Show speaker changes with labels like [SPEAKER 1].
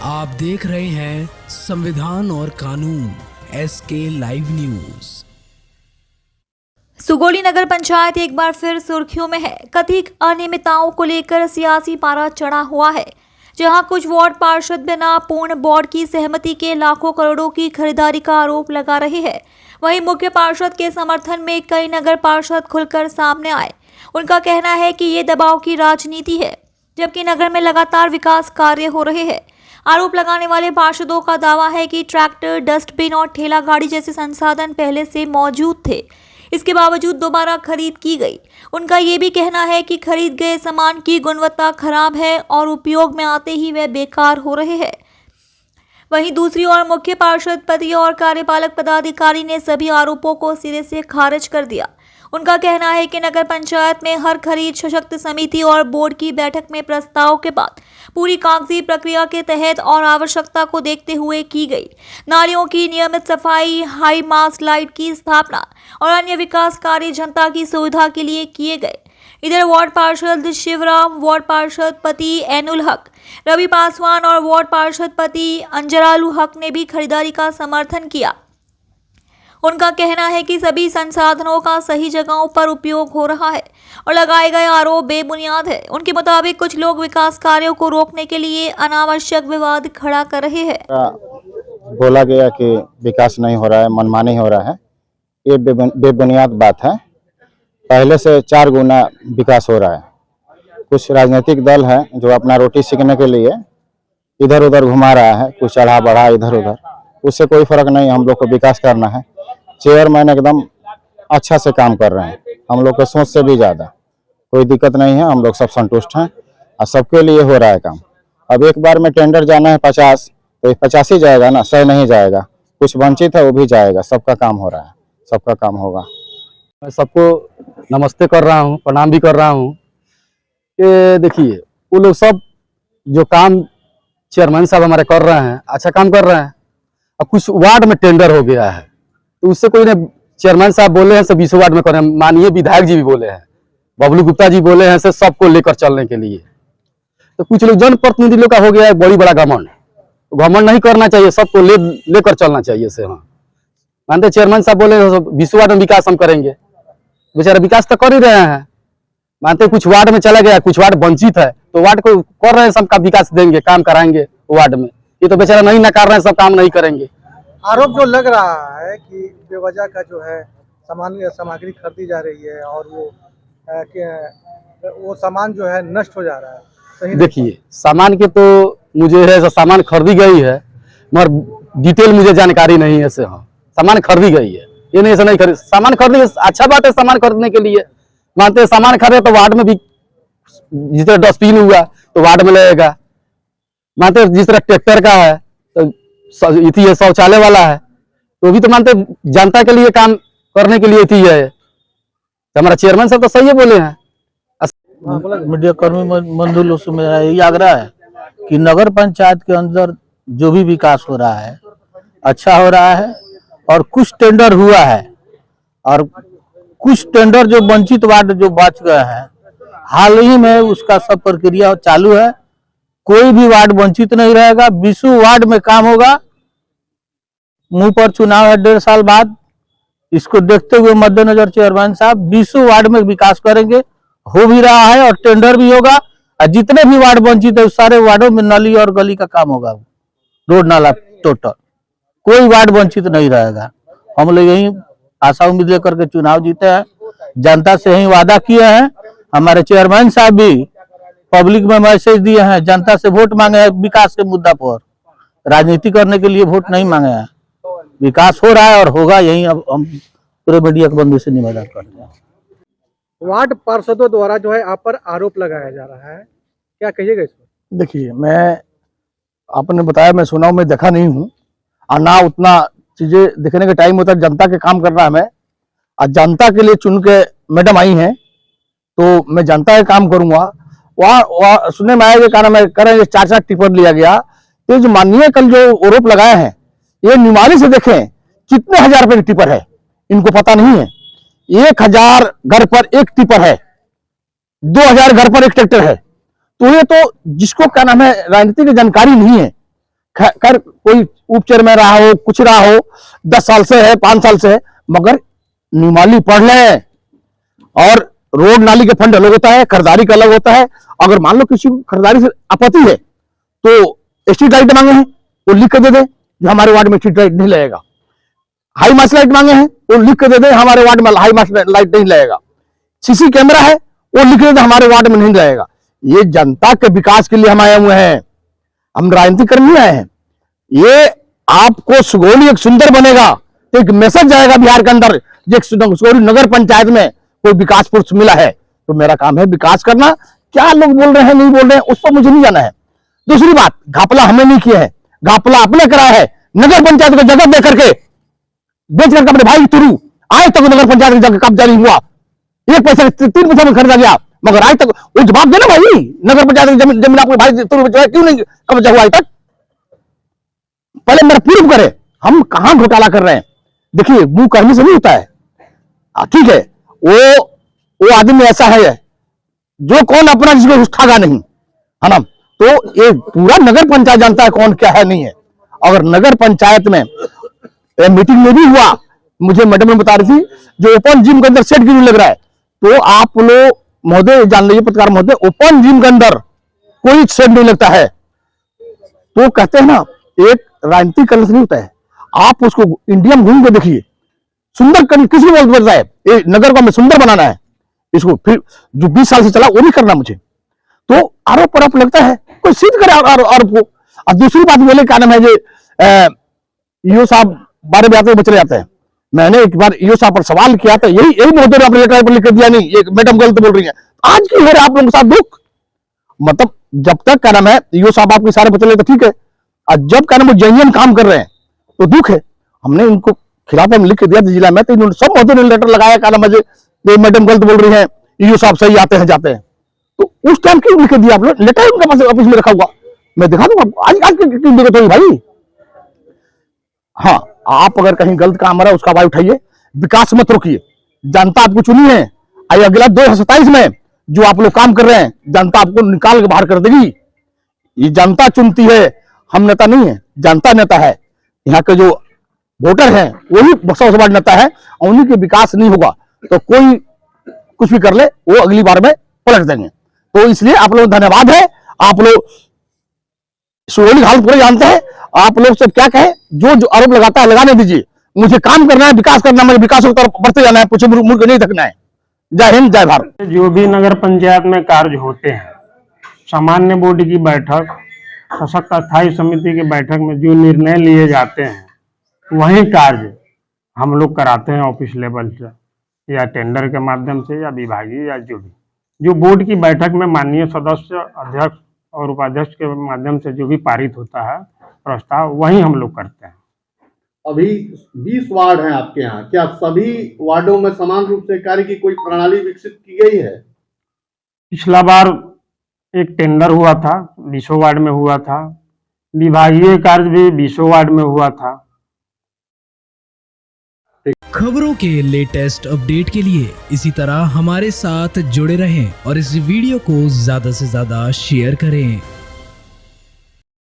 [SPEAKER 1] आप देख रहे हैं संविधान और कानून SK लाइव न्यूज।
[SPEAKER 2] सुगौली नगर पंचायत एक बार फिर सुर्खियों में है। कथित अनियमितताओं को लेकर सियासी पारा चढ़ा हुआ है, जहां कुछ वार्ड पार्षद बिना पूर्ण बोर्ड की सहमति के लाखों करोड़ों की खरीदारी का आरोप लगा रहे हैं। वहीं मुख्य पार्षद के समर्थन में कई नगर पार्षद खुलकर सामने आए। उनका कहना है कि ये दबाव की राजनीति है, जबकि नगर में लगातार विकास कार्य हो रहे हैं। आरोप लगाने वाले पार्षदों का दावा है कि ट्रैक्टर, डस्टबिन और ठेला गाड़ी जैसे संसाधन पहले से मौजूद थे, इसके बावजूद दोबारा खरीद की गई। उनका ये भी कहना है कि खरीद गए सामान की गुणवत्ता खराब है और उपयोग में आते ही वे बेकार हो रहे हैं। वहीं दूसरी ओर मुख्य पार्षद पति और कार्यपालक पदाधिकारी ने सभी आरोपों को सिरे से खारिज कर दिया। उनका कहना है कि नगर पंचायत में हर खरीद सशक्त समिति और बोर्ड की बैठक में प्रस्ताव के बाद पूरी कागजी प्रक्रिया के तहत और आवश्यकता को देखते हुए की गई। नालियों की नियमित सफाई, हाई मास्ट लाइट की स्थापना और अन्य विकास कार्य जनता की सुविधा के लिए किए गए। इधर वार्ड पार्षद शिवराम, वार्ड पार्षद पति एनुल हक, रवि पासवान और वार्ड पार्षद पति अंजरालू हक ने भी खरीदारी का समर्थन किया। उनका कहना है कि सभी संसाधनों का सही जगहों पर उपयोग हो रहा है और लगाए गए आरोप बेबुनियाद है। उनके मुताबिक कुछ लोग विकास कार्यों को रोकने के लिए अनावश्यक विवाद खड़ा कर रहे हैं।
[SPEAKER 3] बोला गया कि विकास नहीं हो रहा है, मनमानी हो रहा है, ये बेबुनियाद बात है। पहले से 4 गुना विकास हो रहा है। कुछ राजनीतिक दल है जो अपना रोटी सीखने के लिए इधर उधर घुमा रहा है, कुछ चढ़ा बढ़ा इधर उधर, उससे कोई फर्क नहीं। हम लोग को विकास करना है। चेयरमैन एकदम अच्छा से काम कर रहे हैं, हम लोग के सोच से भी ज़्यादा। कोई दिक्कत नहीं है, हम लोग सब संतुष्ट हैं और सबके लिए हो रहा है काम। अब एक बार में टेंडर जाना है 50, तो 50 ही जाएगा ना, 100 नहीं जाएगा। कुछ वंचित है वो भी जाएगा, सबका काम हो रहा है, सबका काम होगा।
[SPEAKER 4] मैं सबको नमस्ते कर रहा हूँ, प्रणाम भी कर रहा हूँ। ये देखिए, वो लोग सब जो काम चेयरमैन साहब हमारे कर रहे हैं, अच्छा काम कर रहे हैं। अब कुछ वार्ड में टेंडर हो गया है, तो उससे कोई ने चेयरमैन साहब बोले हैं सब 20 वार्ड में करें। माननीय विधायक जी भी बोले हैं, बबलू गुप्ता जी बोले हैं से सबको लेकर चलने के लिए। तो कुछ लोग जनप्रतिनिधि लोग का हो गया है बड़ी बड़ा घमंड। घमंड नहीं करना चाहिए, सबको लेकर चलना चाहिए से। हाँ, मानते चेयरमैन साहब बोले 20 वार्ड में विकास हम करेंगे, बेचारा विकास तो कर ही रहे हैं। मानते कुछ वार्ड में चला गया, कुछ वार्ड वंचित है, तो वार्ड को कर रहे हैं, सबका विकास देंगे, काम कराएंगे वार्ड में। ये तो बेचारा नहीं नकार रहे हैं, सब काम नहीं करेंगे।
[SPEAKER 5] आरोप जो लग रहा है कि बेवजह का जो है सामग्री खरीदी जा रही है और वो सामान जो है नष्ट हो जा रहा है। सही
[SPEAKER 4] देखिए, सामान के तो मुझे है सामान खरीदी गई है, मगर डिटेल मुझे जानकारी नहीं है से। हाँ, सामान खरीदी गई है, ये नहीं ऐसा नहीं खरीद। सामान खरीदी अच्छा बात है, सामान खरीदने के लिए। मानते हैं सामान खरीदे तो वार्ड में भी, जिस तरह डस्टबिन हुआ तो वार्ड में लगेगा। मानते हैं जिस तरह ट्रैक्टर का है, तो शौचालय वाला है, तो भी तो मानते जनता के लिए काम करने के लिए थी है। तो हमारा चेयरमैन साहब तो सही है बोले हैं।
[SPEAKER 6] मीडिया कर्मी बंधु से मेरा यही आग्रह है कि नगर पंचायत के अंदर जो भी विकास हो रहा है अच्छा हो रहा है, और कुछ टेंडर हुआ है और कुछ टेंडर जो वंचित वार्ड जो बच गए हैं, हाल ही में उसका सब प्रक्रिया चालू है। कोई भी वार्ड वंचित नहीं रहेगा, 20 वार्ड में काम होगा। मुंह पर चुनाव है 1.5 साल बाद, इसको देखते हुए मद्देनजर चेयरमैन साहब 20 वार्ड में विकास करेंगे, हो भी रहा है, और टेंडर भी होगा। और जितने भी वार्ड वंचित है उस सारे वार्डों में नाली और गली का काम होगा, रोड नाला टोटल, कोई वार्ड वंचित नहीं रहेगा। हम लोग यही आशा उम्मीद लेकर के चुनाव जीते हैं, जनता से यही वादा किए हैं। हमारे चेयरमैन साहब भी पब्लिक में मैसेज दिए हैं, जनता से वोट मांगे हैं विकास के मुद्दा पर, राजनीति करने के लिए वोट नहीं मांगे हैं। विकास हो रहा है और होगा, यही अब हम पूरे मीडिया के बंधु से निवेदन करते हैं।
[SPEAKER 5] वार्ड पार्षदों द्वारा जो है आप पर आरोप लगाया जा रहा है, क्या कहिएगा इसमें?
[SPEAKER 4] देखिए, मैं आपने बताया, मैं सुना हूं, मैं देखा नहीं हूँ, और ना उतना चीजें देखने का टाइम होता है। जनता के काम करना है मैं, और जनता के लिए चुन के मैडम आई हैं, तो मैं जनता का काम करूंगा। वहाँ सुनने में आया कि कारण मैं करें 4 टिप्पर लिया गया। तो जो माननीय कल जो आरोप लगाए हैं, ये निमानी से देखें कितने हजार रुपए की टिप्पर है, इनको पता नहीं है। 1000 घर पर एक टिप्पर है, 2000 घर पर एक ट्रैक्टर है। तो ये तो जिसको क्या नाम है राजनीति की जानकारी नहीं है, खैर कोई उप चेयरमैन रहा हो, कुछ रहा हो, 10 साल से है, 5 साल से है, मगर निमाली पढ़ ले। और रोड नाली के फंड अलग होता है, खरीदारी का अलग होता है। अगर मान लो किसी को खरीदारी से आपत्ति है तो स्ट्रीट लाइट मांगे हैं, वो लिख कर दे दे जो हमारे वार्ड में स्ट्रीट लाइट नहीं लगेगा। हाई मास्ट लाइट मांगे हैं, वो लिख कर दे दे हमारे वार्ड में हाई मास्ट लाइट नहीं लगेगा। सीसी कैमरा है, वो लिख दे दे हमारे वार्ड में नहीं लगेगा। ये जनता के विकास के लिए हम आए हुए हैं, हम राजनीति करने आए हैं। ये आपको सुगौली एक सुंदर बनेगा तो एक मैसेज जाएगा बिहार के अंदर, सुगौली नगर पंचायत में कोई विकास पुरुष मिला है। तो मेरा काम है विकास करना। क्या लोग बोल रहे हैं नहीं बोल रहे हैं उस पर मुझे नहीं जाना है। दूसरी बात, घपला हमने नहीं किया है, घपला आपने कराया है। नगर पंचायत को जगह दे करके बेच करके अपने भाई तुरु आज तक नगर पंचायत की जगह कब्जा नहीं हुआ। 1 पैसा 3 पैसा में खरीदा गया, मगर आज तक वो जवाब देना भाई, नगर पंचायत की जमीन आपके भाई तुरु क्यों नहीं कब्जा हुआ आज तक? पहले मेरा प्रूफ करे हम कहां घोटाला कर रहे हैं। देखिए मुंह करने से नहीं होता है, ठीक है। वो आदमी ऐसा है जो कौन अपना जिसको उठागा नहीं, है ना। तो ये पूरा नगर पंचायत जानता है कौन क्या है नहीं है। अगर नगर पंचायत में मीटिंग में भी हुआ, मुझे मैडम ने बता रही थी, जो ओपन जिम के अंदर सेट क्यों लग रहा है, तो आप लोग महोदय जान लीजिए, पत्रकार महोदय, ओपन जिम के अंदर कोई सेट नहीं लगता है। तो कहते हैं ना, एक राजनीतिक करने से नहीं होता है। आप उसको इंडिया में घूम के देखिए, सुंदर करने किसी को बोलता है ये नगर को हमें सुंदर बनाना है, इसको फिर जो 20 साल से चला वो नहीं करना मुझे। तो आरोप पर आप लगता है कोई सिद्ध करे आरोप को। और दूसरी बात बोले क्या नाम है, जो ईओ साहब बारे में आते चले जाते हैं। मैंने एक बार ईओ साहब पर सवाल किया था, यही महोदय ने अपने लेटर पर लिख दिया, नहीं ये मैडम गलत बोल रही है। आज क्यों हो रहा है आप लोगों के साथ दुख? मतलब जब तक क्या नाम है ईओ साहब आपके सारे बचले तो ठीक है, और जब क्या नाम वो जेन्युइन काम कर रहे हैं तो दुख है। हमने इनको खिलाफ हम लिख के दिया जिला में, तो इन्होंने सब महोदय ने लेटर लगाया, क्या नाम है ये मैडम गलत बोल रही है, ईओ साहब सही आते हैं जाते हैं। तो उस टाइम क्यों लिख के दिया आप लोग? लेटर उनके पास ऑफिस में रखा हुआ, मैं दिखा दूंगा। आज क्यों दिक्कत होगी भाई? हाँ, आप अगर कहीं गलत काम आ रहा है उसका आवाज उठाइए, विकास मत रोकिए। जनता आपको चुनी है, अगला 2027 में जो आप लोग काम कर रहे हैं जनता आपको निकाल के बाहर कर देगी। ये जनता चुनती है, हम नेता नहीं है, जनता नेता है। यहाँ के जो वोटर हैं वही सबसे बड़ा नेता है, और उन्हीं के विकास नहीं होगा तो कोई कुछ भी कर ले वो अगली बार में पलट देंगे। तो इसलिए आप लोग धन्यवाद है, आप लोग सुगौली हालत पूरे जानते हैं। आप लोग सब क्या कहें, जो आरोप लगाता है लगाने दीजिए, मुझे काम करना है, विकास करना है, मुझे विकास की तरफ बढ़ते जाना है, पूछे मुर्ग नहीं थकना है। जय हिंद, जय भारत।
[SPEAKER 7] जो भी नगर पंचायत में कार्य होते हैं, सामान्य बॉडी की बैठक, सशक्त अस्थायी समिति की बैठक में जो निर्णय लिए जाते हैं वही कार्य हम लोग कराते हैं ऑफिस लेवल से, या टेंडर के माध्यम से, या विभागीय, या जो बोर्ड की बैठक में माननीय सदस्य, अध्यक्ष और उपाध्यक्ष के माध्यम से जो भी पारित होता है प्रस्ताव, वही हम लोग करते हैं।
[SPEAKER 8] अभी 20 वार्ड हैं आपके यहाँ, क्या सभी वार्डों में समान रूप से कार्य की कोई प्रणाली विकसित की गई है?
[SPEAKER 7] पिछला बार एक टेंडर हुआ था, 20 वार्ड में हुआ था, विभागीय कार्य भी 20 वार्ड में हुआ था।
[SPEAKER 1] खबरों के लेटेस्ट अपडेट के लिए इसी तरह हमारे साथ जुड़े रहें और इस वीडियो को ज्यादा से ज्यादा शेयर करें।